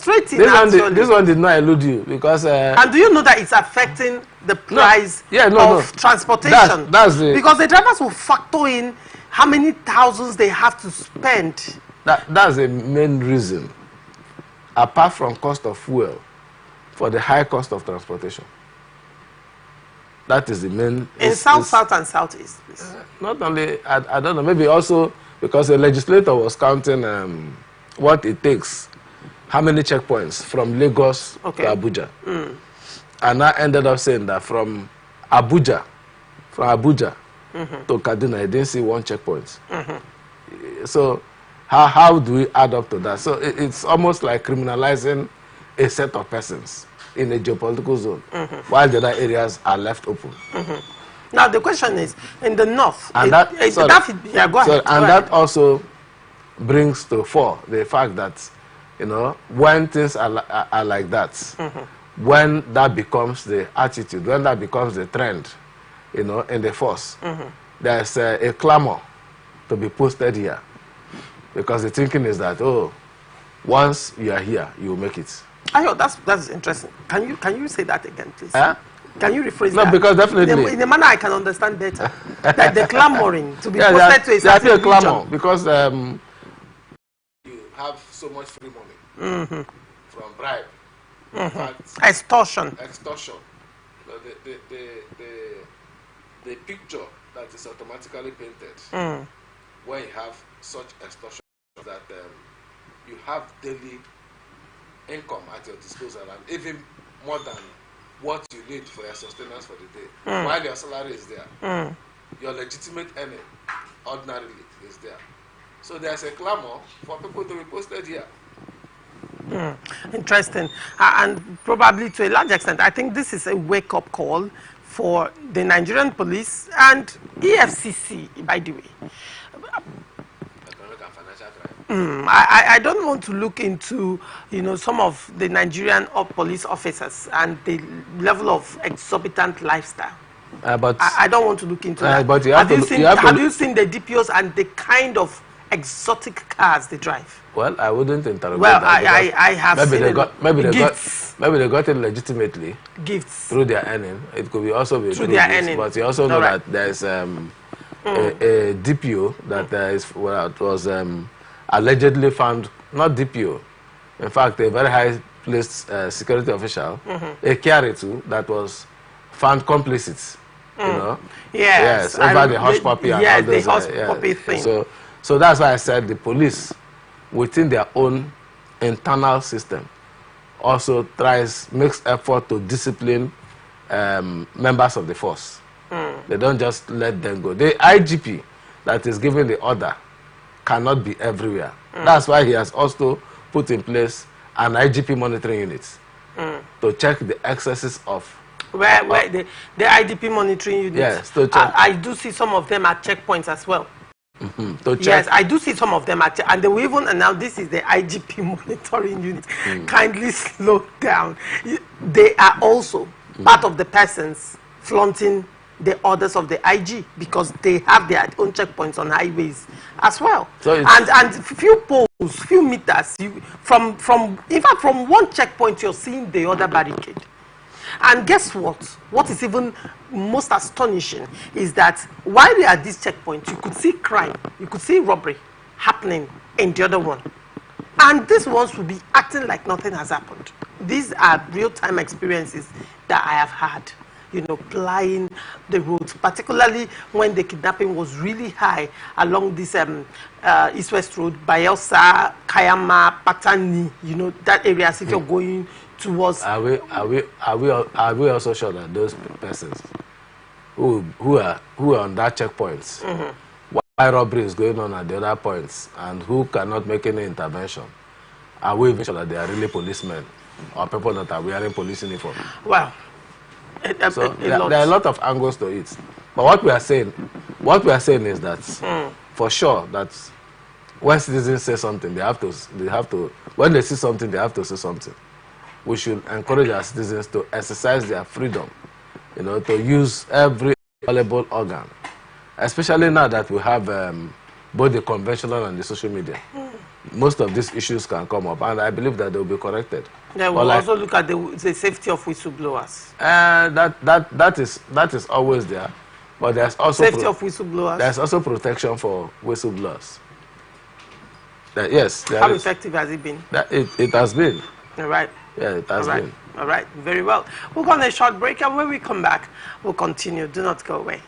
frustrating. This one did not elude you because. And do you know that it's affecting the price of transportation? That's because the drivers will factor in how many thousands they have to spend. That's the main reason, apart from cost of fuel, for the high cost of transportation. That is the main. In South, and Southeast. Not only, I don't know, maybe also because the legislator was counting what it takes, how many checkpoints from Lagos to Abuja. And I ended up saying that from Abuja to Kaduna, I didn't see one checkpoint. So how do we add up to that? So it's almost like criminalizing a set of persons in a geopolitical zone, while the other areas are left open. Now the question is, in the north, and that also brings to fore the fact that, you know, when things are like that, when that becomes the attitude, when that becomes the trend, you know, in the force, there's a clamor to be posted here, because the thinking is that, oh, once you are here, you will make it. Ayo, that's interesting. Can you say that again, please? Can you rephrase that? No, because definitely in a manner I can understand better. That the clamoring to be posted to a certain region. Clamor because you have so much free money from bribe, extortion. The picture that is automatically painted when you have such extortion that you have daily income at your disposal, and even more than what you need for your sustenance for the day, while your salary is there, your legitimate earning ordinarily is there. So there's a clamor for people to be posted here. Interesting. And probably to a large extent, I think this is a wake-up call for the Nigerian police and EFCC, by the way. I don't want to look into, you know, some of the Nigerian police officers and the level of exorbitant lifestyle. But I don't want to look into that. But have you seen the DPOs and the kind of exotic cars they drive? Well, I wouldn't interrogate that. I have maybe seen they got maybe they got it legitimately. Gifts. Through their earning. It could be also be through their earning. But you also know that there's a DPO that was allegedly found, not DPO, in fact, a very high-placed security official, a Kiaritu, that was found complicit, you know? Yes. Over the hush puppy and all those. The hush puppy thing. So that's why I said the police, within their own internal system, also makes effort to discipline members of the force. They don't just let them go. The IGP that is giving the order cannot be everywhere. That's why he has also put in place an IGP monitoring unit to check the excesses of... Where the IGP monitoring unit? Yes, to check. I do see some of them at checkpoints as well. Yes, I do see some of them at and they will even announce this is the IGP monitoring unit. Kindly slow down. They are also part of the persons flaunting the orders of the IG, because they have their own checkpoints on highways as well. So and few poles, few meters, from one checkpoint you're seeing the other barricade. And guess what? What is even most astonishing is that while we are at this checkpoint, you could see crime, you could see robbery happening in the other one. And these ones will be acting like nothing has happened. These are real-time experiences that I have had, you know, plying the roads, particularly when the kidnapping was really high along this East-West Road, Bayelsa, Kayama, Patani, you know, that area, as if you're going towards... Are we also sure that those persons who are on that checkpoints, why robbery is going on at the other points, and who cannot make any intervention, are we even sure that they are really policemen or people that are wearing police uniform? Well, so there are a lot of angles to it. But what we are saying is that for sure that when citizens say something, they have to when they see something, they have to say something. We should encourage our citizens to exercise their freedom, you know, to use every available organ, especially now that we have both the conventional and the social media. most of these issues can come up, and I believe that they will be corrected. Yeah, we'll also look at the safety of whistleblowers. That is always there, but there's also safety of whistleblowers. There's also protection for whistleblowers. Yes. How effective has it been? It has been. All right. Yeah, it has been. All right. Very well. We'll go on a short break, and when we come back, we'll continue. Do not go away.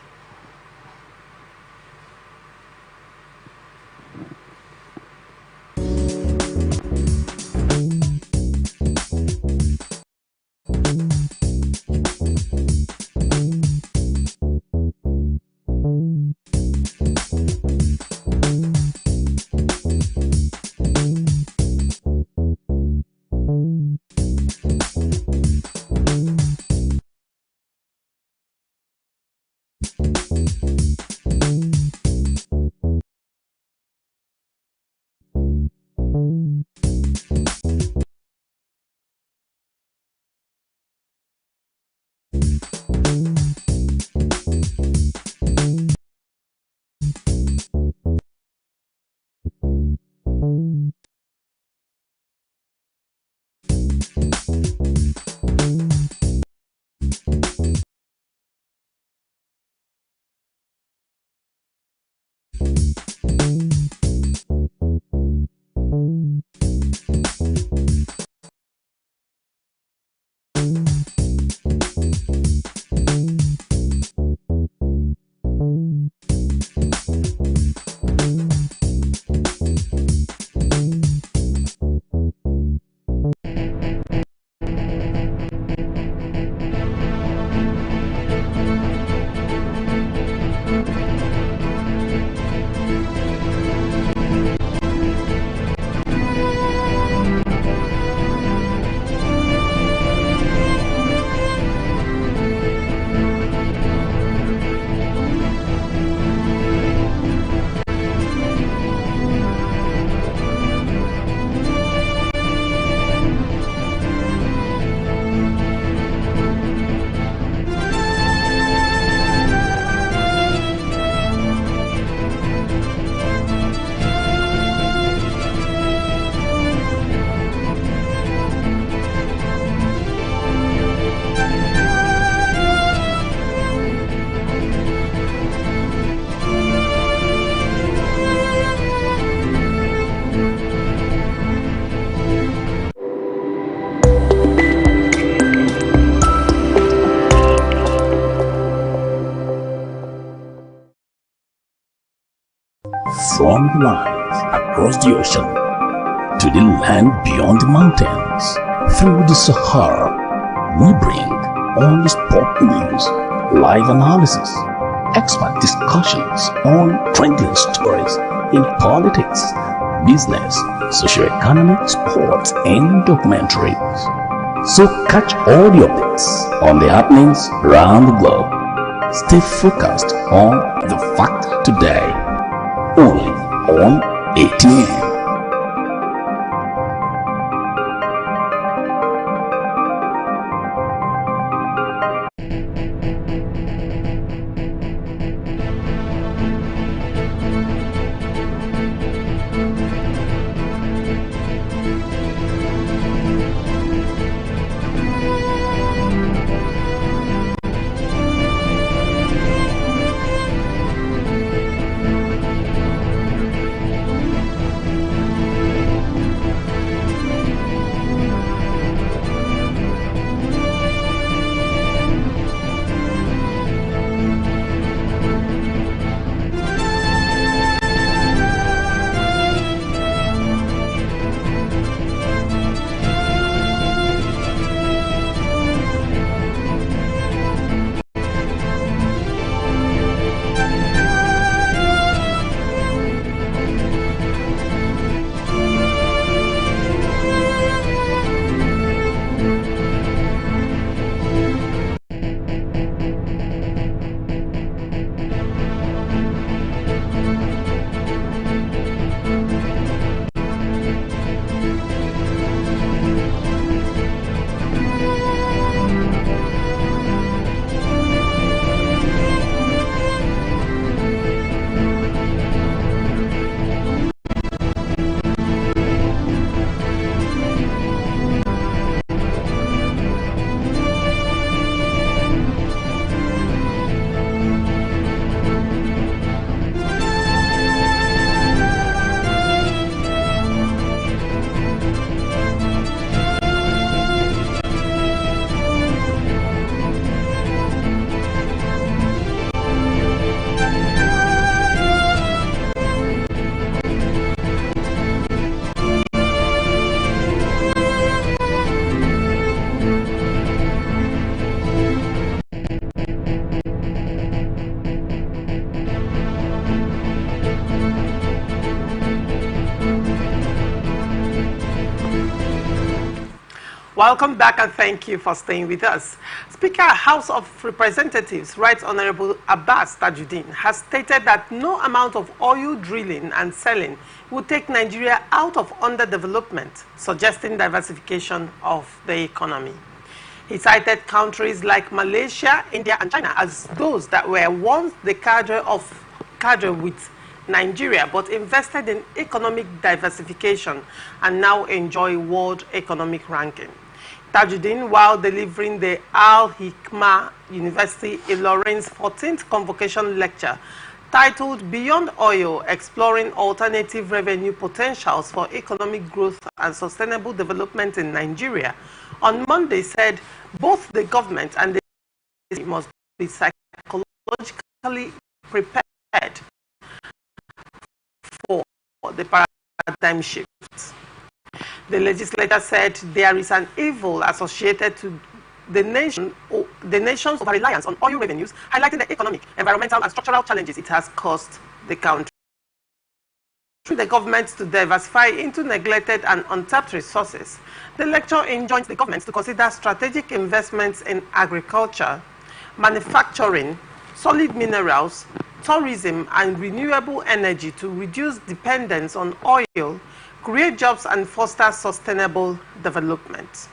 From the lines across the ocean to the land beyond the mountains, through the Sahara, we bring all the sport news, live analysis, expert discussions on trending stories in politics, business, socio-economic, sports, and documentaries. So catch all the updates on the happenings around the globe. Stay focused on the fact today, only on ATN. Welcome back and thank you for staying with us. Speaker, House of Representatives, Right Honorable Abbas Tajuddin, has stated that no amount of oil drilling and selling will take Nigeria out of underdevelopment, suggesting diversification of the economy. He cited countries like Malaysia, India, and China as those that were once the cadre with Nigeria, but invested in economic diversification and now enjoy world economic ranking. Tajuddin, while delivering the Al-Hikmah University Ilorin's 14th convocation lecture titled Beyond Oil, Exploring Alternative Revenue Potentials for Economic Growth and Sustainable Development in Nigeria, on Monday said both the government and the state must be psychologically prepared for the paradigm shift. The legislator said there is an evil associated to the nation's over-reliance on oil revenues, highlighting the economic, environmental, and structural challenges it has caused the country. The government to diversify into neglected and untapped resources. The lecture enjoins the government to consider strategic investments in agriculture, manufacturing, solid minerals, tourism, and renewable energy to reduce dependence on oil, create jobs, and foster sustainable development.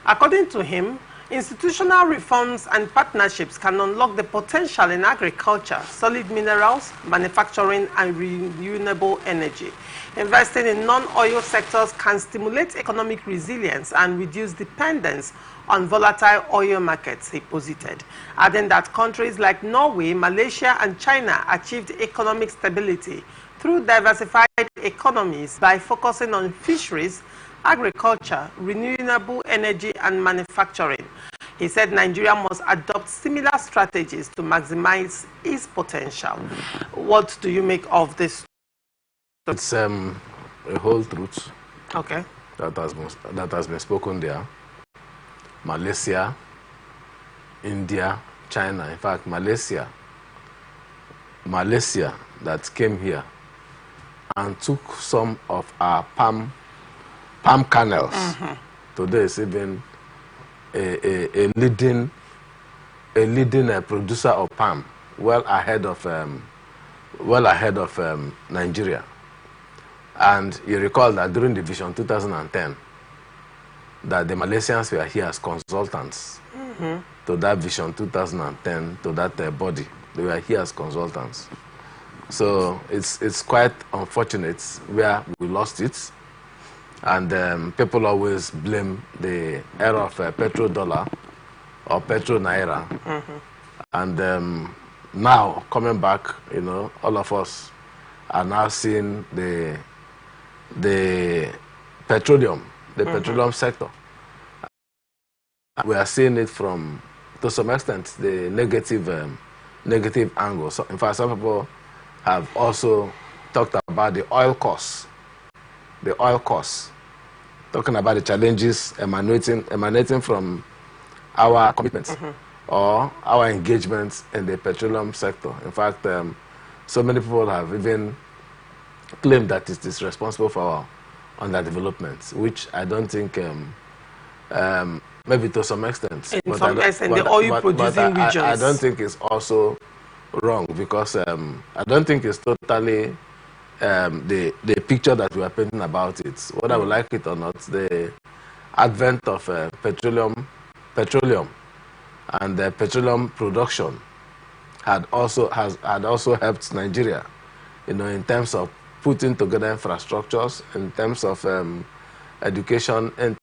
According to him, institutional reforms and partnerships can unlock the potential in agriculture, solid minerals, manufacturing, and renewable energy. Investing in non-oil sectors can stimulate economic resilience and reduce dependence on volatile oil markets, he posited, adding that countries like Norway, Malaysia, and China achieved economic stability through diversified economies by focusing on fisheries, agriculture, renewable energy, and manufacturing. He said Nigeria must adopt similar strategies to maximize its potential. What do you make of this? It's a whole truth. Okay. That has been spoken there. Malaysia, India, China. In fact, Malaysia that came here and took some of our palm kernels. Today is even a leading producer of palm, well ahead of Nigeria. And you recall that during the Vision 2010, that the Malaysians were here as consultants to that Vision 2010, to that body. They were here as consultants. So it's quite unfortunate where we lost it. And people always blame the era of petrodollar or petro naira. And now coming back, you know, all of us are now seeing the petroleum sector. We are seeing it from, to some extent, the negative angle. So, in fact, some people have also talked about the oil costs. The oil costs, talking about the challenges emanating from our commitments or our engagements in the petroleum sector. In fact, so many people have even claimed that it is responsible for our underdevelopment, which I don't think, maybe to some extent. In some extent, the oil-producing regions. I don't think it's also wrong, because I don't think it's totally the picture that we are painting about it. Whether we like it or not, the advent of petroleum and petroleum production had also helped Nigeria, you know, in terms of putting together infrastructures, in terms of education and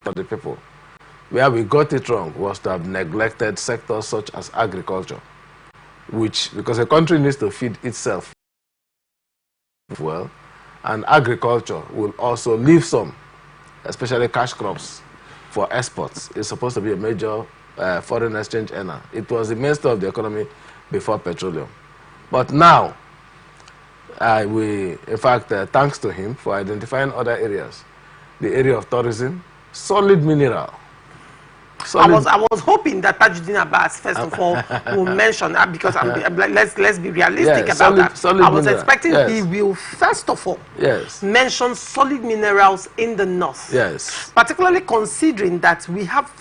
for the people. Where we got it wrong was to have neglected sectors such as agriculture, which, because a country needs to feed itself well, and agriculture will also leave some, especially cash crops, for exports. It's supposed to be a major foreign exchange earner. It was the mainstay of the economy before petroleum. But now, in fact, thanks to him for identifying other areas, the area of tourism, solid mineral. I was hoping that Tajuddin Abbas first of all will mention that, because let's be realistic about that. I was expecting he will first of all mention solid minerals in the north. Yes. Particularly considering that we have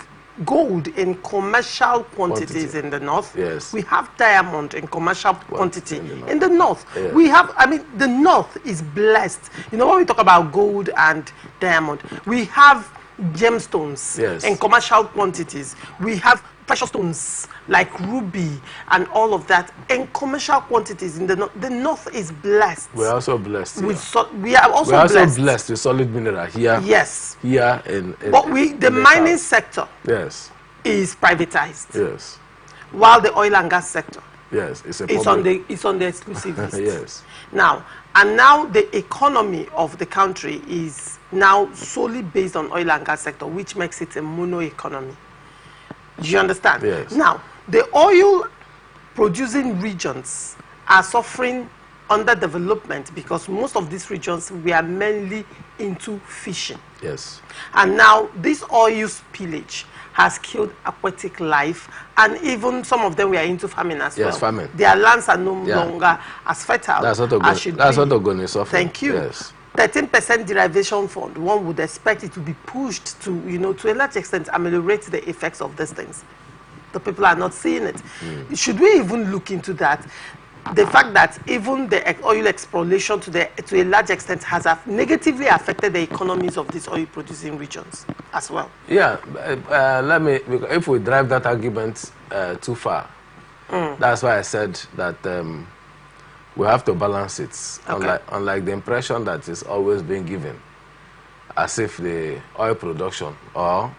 gold in commercial quantities in the north. Yes. We have diamond in commercial quantity in the north. Yes. We have, I mean, the north is blessed. You know, when we talk about gold and diamond, we have gemstones in commercial quantities. We have precious stones like ruby and all of that in commercial quantities in the north. The north is blessed. We're also blessed. We are also blessed with solid mineral here. Yes. Here but the mining sector is privatized. Yes. While the oil and gas sector it's on the exclusive list. Yes. Now the economy of the country is now solely based on oil and gas sector, which makes it a mono economy. Do you understand? Yes. Now, the oil producing regions are suffering underdevelopment because most of these regions were mainly into fishing. Yes. And now this oil spillage has killed aquatic life, and even some of them were into farming as well. Yes, farming. Their lands are no longer as fertile as should be. That's what Ogoni is suffering. Thank you. Yes. 13% derivation fund, one would expect it to be pushed to, you know, to a large extent ameliorate the effects of these things. The people are not seeing it. Should we even look into that? The fact that even the oil exploration to a large extent has negatively affected the economies of these oil producing regions as well. Yeah, if we drive that argument too far, that's why I said that we have to balance it, unlike the impression that is always being given, as if the oil production or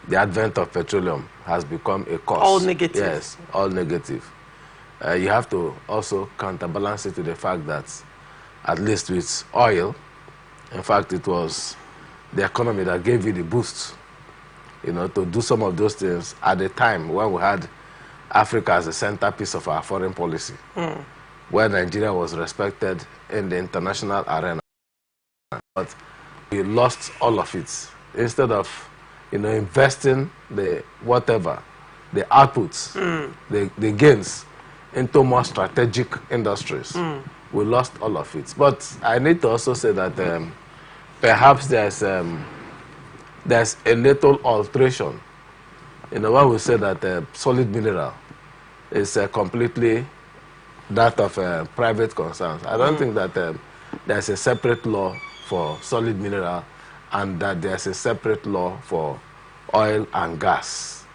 the advent of petroleum has become a cause. All negative. Yes, all negative. You have to also counterbalance it to the fact that, at least with oil, in fact, it was the economy that gave you the boost, you know, to do some of those things at a time when we had Africa as the centerpiece of our foreign policy. Where Nigeria was respected in the international arena. But we lost all of it. Instead of, you know, investing the outputs, the gains into more strategic industries, we lost all of it. But I need to also say that perhaps there's a little alteration. You know, when we say that solid mineral is completely that of private concerns. I don't think that there's a separate law for solid mineral and that there's a separate law for oil and gas.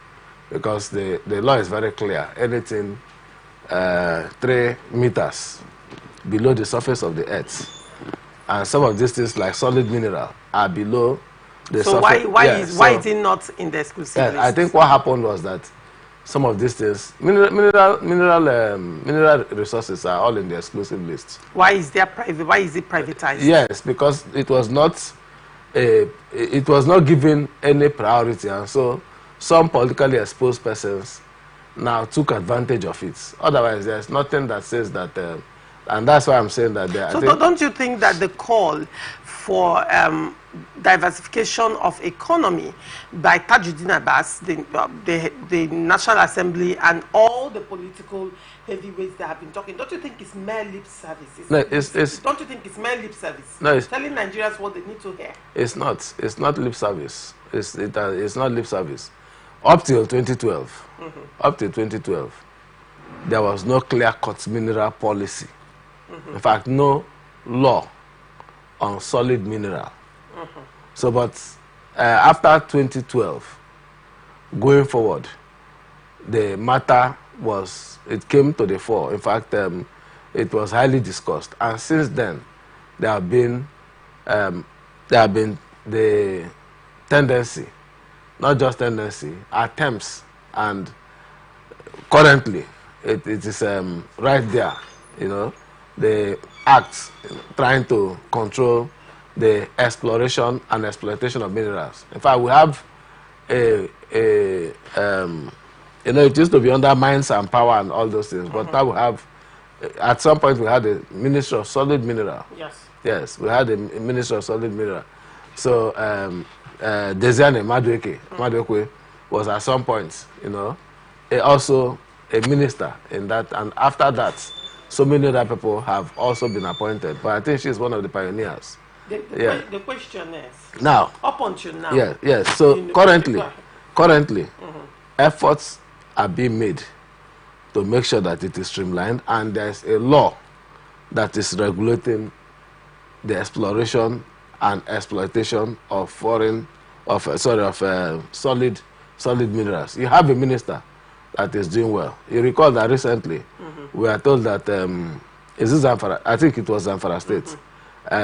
Because the law is very clear. Anything 3 meters below the surface of the earth, and some of these things like solid mineral are below the surface. So why is it not in the exclusive list? I think what happened was that some of these things, mineral resources are all in the exclusive list. Why is it privatized? Yes, because it was not given any priority, and so some politically exposed persons now took advantage of it. Otherwise, there's nothing that says that, and that's why I'm saying that. So don't you think that the call for diversification of economy by Tajuddin Abbas, the National Assembly, and all the political heavyweights that have been talking, don't you think it's mere lip service? Don't you think it's mere lip service? No, telling Nigerians what they need to hear. It's not. It's not lip service. It's not lip service. Up till 2012, there was no clear-cut mineral policy. In fact, no law on solid mineral. So, but after 2012, going forward, the matter came to the fore. In fact, it was highly discussed, and since then, there have been the tendency, not just tendency, attempts, and currently it is right there, you know, the acts trying to control the exploration and exploitation of minerals. In fact, we have you know, it used to be under mines and power and all those things, but now we have, at some point we had a Ministry of Solid Mineral. Yes, we had a Ministry of Solid Mineral. So, Desiane Madweke was at some point, you know, also a minister in that, and after that, so many other people have also been appointed. But I think she's one of the pioneers. The question is now, up until now. Yes. So currently, efforts are being made to make sure that it is streamlined, and there's a law that is regulating the exploration and exploitation of solid minerals. You have a minister that is doing well. You recall that recently we are told that is this Zamfara? I think it was Zamfara State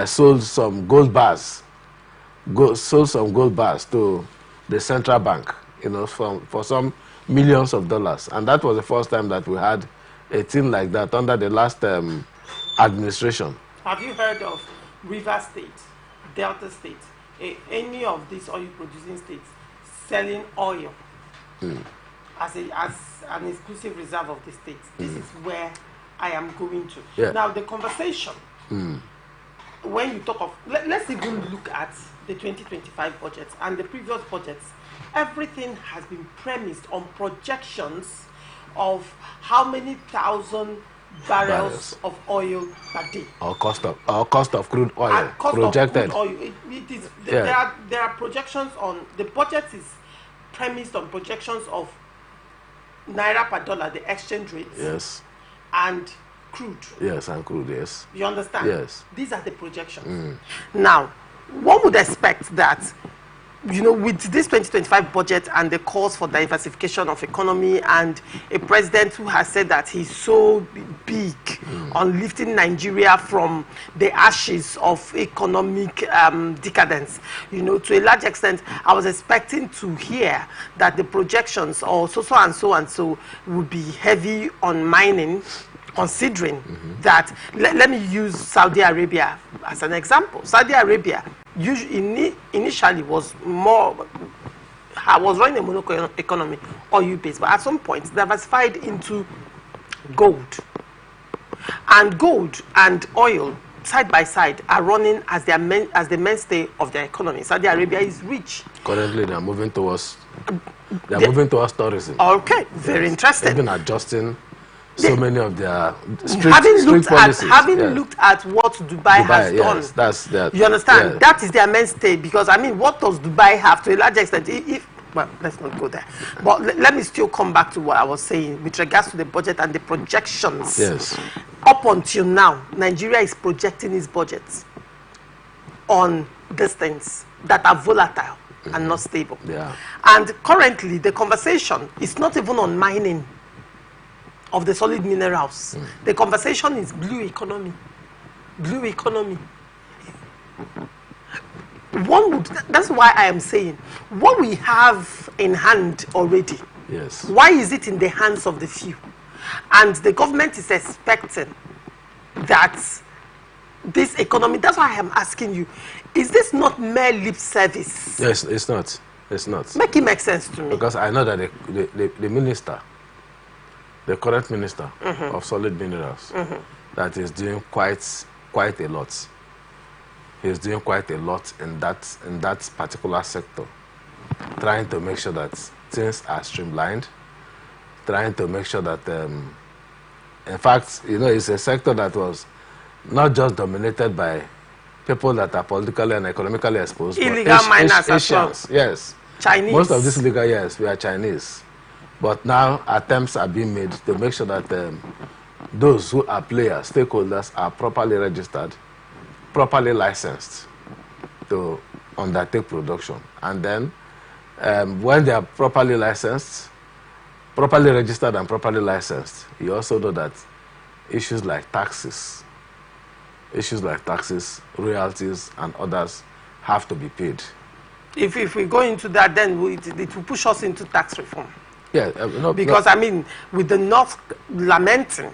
sold some gold bars to the central bank, you know, for some millions of dollars, and that was the first time that we had a thing like that under the last administration. Have you heard of River State, Delta State, any of these oil-producing states selling oil as an exclusive reserve of the states? This is where I am going to. Yeah. Now, the conversation, when you talk of, let's even look at the 2025 budget and the previous budgets. Everything has been premised on projections of how many thousand barrels of oil per day. Or cost of crude oil projected. Of crude oil. There are projections on, the budget is premised on projections of naira per dollar, the exchange rate. Yes. And crude. Yes, and crude, yes. You understand? Yes. These are the projections. Now, one would expect that, you know, with this 2025 budget and the calls for diversification of economy, and a president who has said that he's so big on lifting Nigeria from the ashes of economic decadence, you know, to a large extent, I was expecting to hear that the projections or so would be heavy on mining, considering that, let me use Saudi Arabia as an example. Saudi Arabia initially was running a monopoly economy, oil-based, but at some point diversified into gold. And gold and oil, side by side, are running as the mainstay of their economy. Saudi Arabia is rich. Currently, they are moving towards tourism. Okay, very interesting. They've been adjusting so many of their strict policies. Having looked at what Dubai has done, that's that. You understand? That is their mainstay, because I mean, what does Dubai have to a large extent? Well, let's not go there. But let me still come back to what I was saying with regards to the budget and the projections. Yes. Up until now, Nigeria is projecting its budgets on these things that are volatile and not stable. Yeah. And currently, the conversation is not even on mining of the solid minerals. The conversation is blue economy. Blue economy. That's why I am saying, what we have in hand already, yes, why is it in the hands of the few? And the government is expecting that this economy, that's why I am asking you, is this not mere lip service? Yes, it's not. It's not. Make it make sense to me. Because I know that the minister, the current minister of solid minerals, that is doing quite a lot. He's doing quite a lot in that particular sector, trying to make sure that things are streamlined, trying to make sure that, in fact, you know, it's a sector that was not just dominated by people that are politically and economically exposed, illegal miners, Asians, yes, Chinese. Most of these illegal, yes, we are Chinese. But now attempts are being made to make sure that those who are players, stakeholders, are properly registered, properly licensed to undertake production. And then when they are properly licensed, properly registered and properly licensed, you also know that issues like taxes, royalties, and others have to be paid. If we go into that, then it will push us into tax reform. Yeah, because I mean, with the North lamenting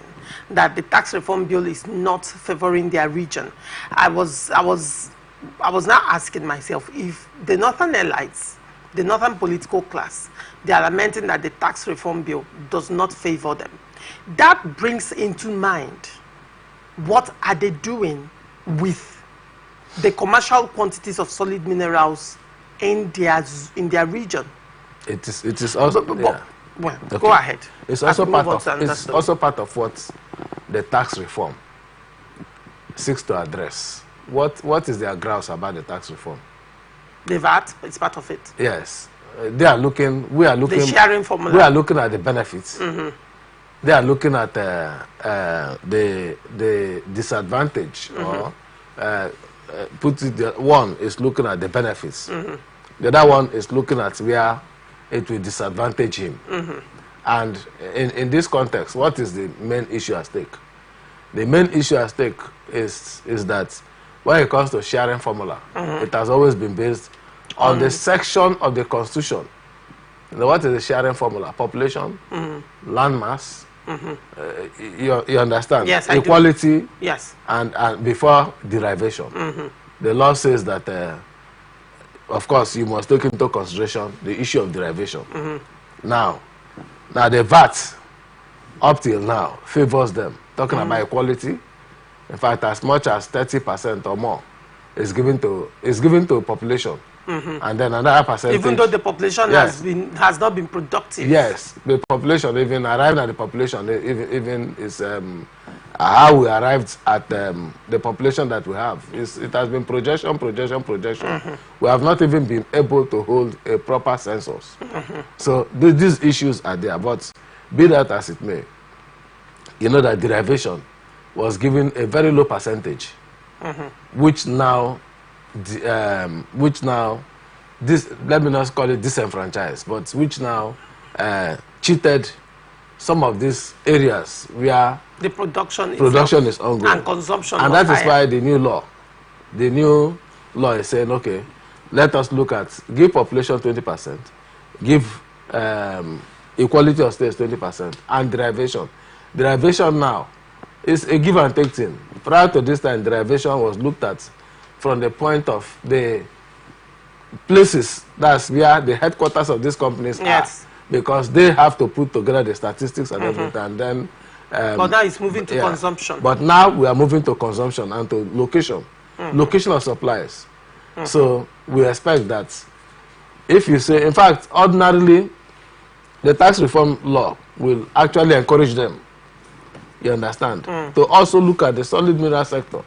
that the tax reform bill is not favoring their region, I was now asking myself, if the Northern elites, the Northern political class, they are lamenting that the tax reform bill does not favor them, that brings into mind, what are they doing with the commercial quantities of solid minerals in their region? It is also. Well, okay. Go ahead. It's also part of what the tax reform seeks to address. What is their grouse about the tax reform? The VAT is part of it. Yes, we are looking. The sharing formula. We are looking at the benefits. They are looking at the disadvantage, or one is looking at the benefits. The other one is looking at where it will disadvantage him. And in this context, what is the main issue at stake? The main issue at stake is that when it comes to sharing formula, it has always been based on the section of the Constitution. What is the sharing formula? Population, land mass. You understand? Yes, equality. I do. Yes. And before derivation, the law says that, of course, you must take into consideration the issue of derivation. Now the VAT, up till now, favors them. Talking about equality, in fact, as much as 30% or more is given to population. And then another percentage. Even though the population has not been productive. Yes, the population, even arriving at the population, even is how we arrived at the population that we have. It has been projection. We have not even been able to hold a proper census. So these issues are there. But be that as it may, you know that derivation was given a very low percentage, which now this, let me not call it disenfranchised, but which now cheated some of these areas where the production is ongoing and consumption, and that is why the new law is saying, okay, let us look at give population 20%, give equality of states 20%, and derivation now is a give and take thing. Prior to this time, derivation was looked at from the point of the places, that's where the headquarters of these companies are, because they have to put together the statistics and everything, and then but now it's moving to consumption. But now we are moving to consumption and to location of supplies. So we expect that if you say, in fact, ordinarily the tax reform law will actually encourage them, you understand, to also look at the solid mineral sector.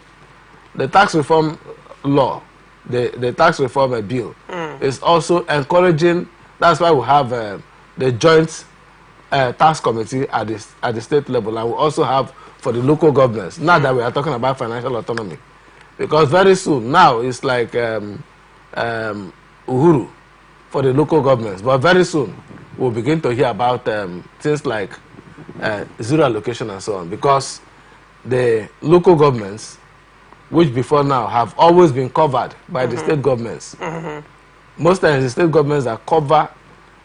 The tax reform law, the tax reform bill is also encouraging. That's why we have the joint tax committee at the state level, and we also have for the local governments. Now that we are talking about financial autonomy, because very soon now it's like Uhuru for the local governments, but very soon we'll begin to hear about things like zero allocation and so on, because the local governments, which before now have always been covered by the state governments. Most times the state governments that cover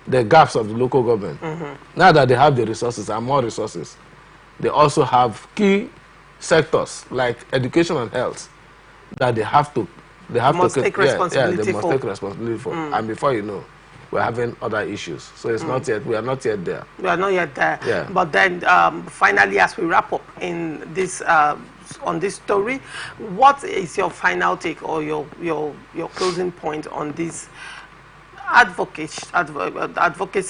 the gaps of the local government. Now that they have the resources and more resources, they also have key sectors like education and health that they must take responsibility for. And before you know, we're having other issues. So it's not yet, we are not yet there. We are not yet there. Yeah. But then finally, as we wrap up in this on this story, what is your final take or your closing point on this advocacy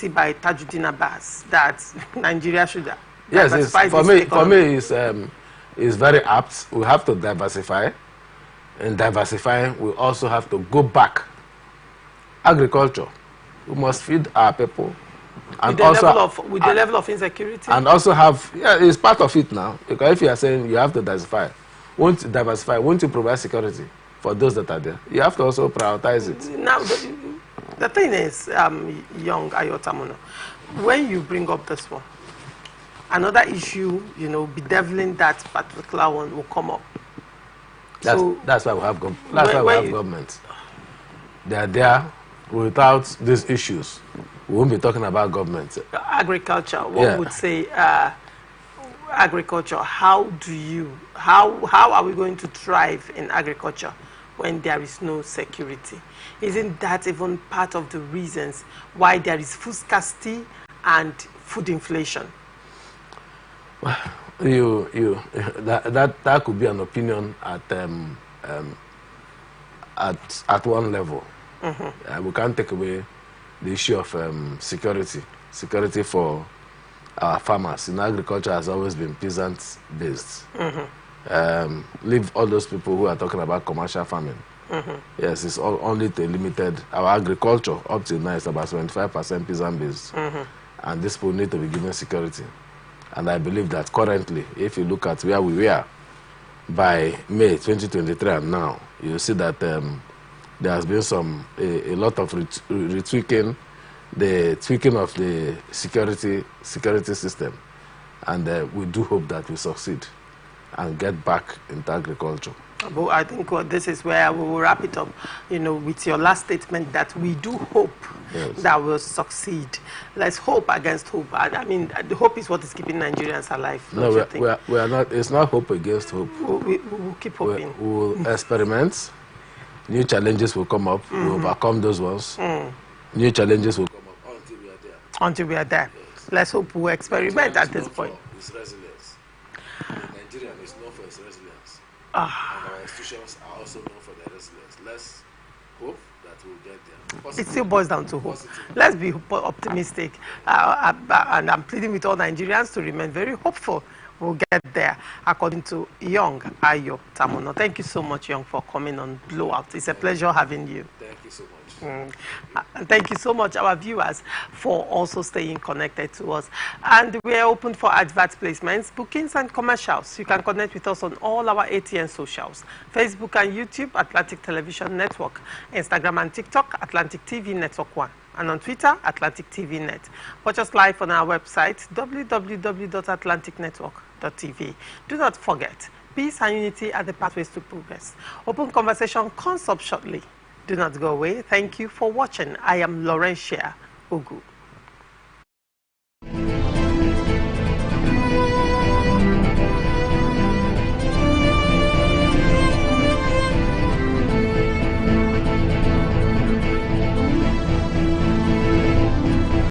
by Tajuddin Abbas that Nigeria should diversify? For me, it's very apt. We have to diversify. In diversifying, we also have to go back. Agriculture, we must feed our people. And with the level of insecurity, and also have, it's part of it now, because if you are saying you have to diversify, won't you provide security for those that are there? You have to also prioritize it. Now the thing is, young Ayotamuno, when you bring up this one, another issue, bedeviling that particular one will come up. That's why we have government. They are there. Without these issues, we won't be talking about government. Agriculture, one would say, agriculture, how are we going to thrive in agriculture when there is no security? Isn't that even part of the reasons why there is food scarcity and food inflation? That could be an opinion at one level. We can't take away the issue of security for our farmers. In agriculture has always been peasant-based. Leave all those people who are talking about commercial farming. Yes, it's only to limited. Our agriculture up till now is about 75% peasant-based. And these people need to be given security. And I believe that currently, if you look at where we were by May 2023 and now, you see that there has been a lot of retweaking, the tweaking of the security system. And we do hope that we succeed and get back into agriculture. But I think this is where we will wrap it up, with your last statement that we do hope that we'll succeed. Let's hope against hope. I mean, the hope is what is keeping Nigerians alive. No, we are not. It's not hope against hope. We will keep hoping. We will experiment. New challenges will come up. We will overcome those ones. New challenges will come up until we are there. Until we are there. Yes. Let's hope we experiment at this point. It's resilience. Nigeria is known for its resilience. And our institutions are also known for their resilience. Let's hope that we'll get there. Positive. It still boils down to hope. Let's be optimistic. And I'm pleading with all Nigerians to remain very hopeful. We'll get there, according to Young Ayo Tamono. Thank you so much, Young, for coming on Blowout. It's a pleasure having you. Thank you so much. And thank you so much, our viewers, for also staying connected to us. And we are open for advert placements, bookings, and commercials. You can connect with us on all our ATN socials: Facebook and YouTube, Atlantic Television Network; Instagram and TikTok, Atlantic TV Network 1; and on Twitter, Atlantic TV Net. Watch us live on our website, www.atlanticnetwork.tv. Do not forget, peace and unity are the pathways to progress. Open Conversation comes up shortly. Do not go away. Thank you for watching. I am Laurentia Ugu.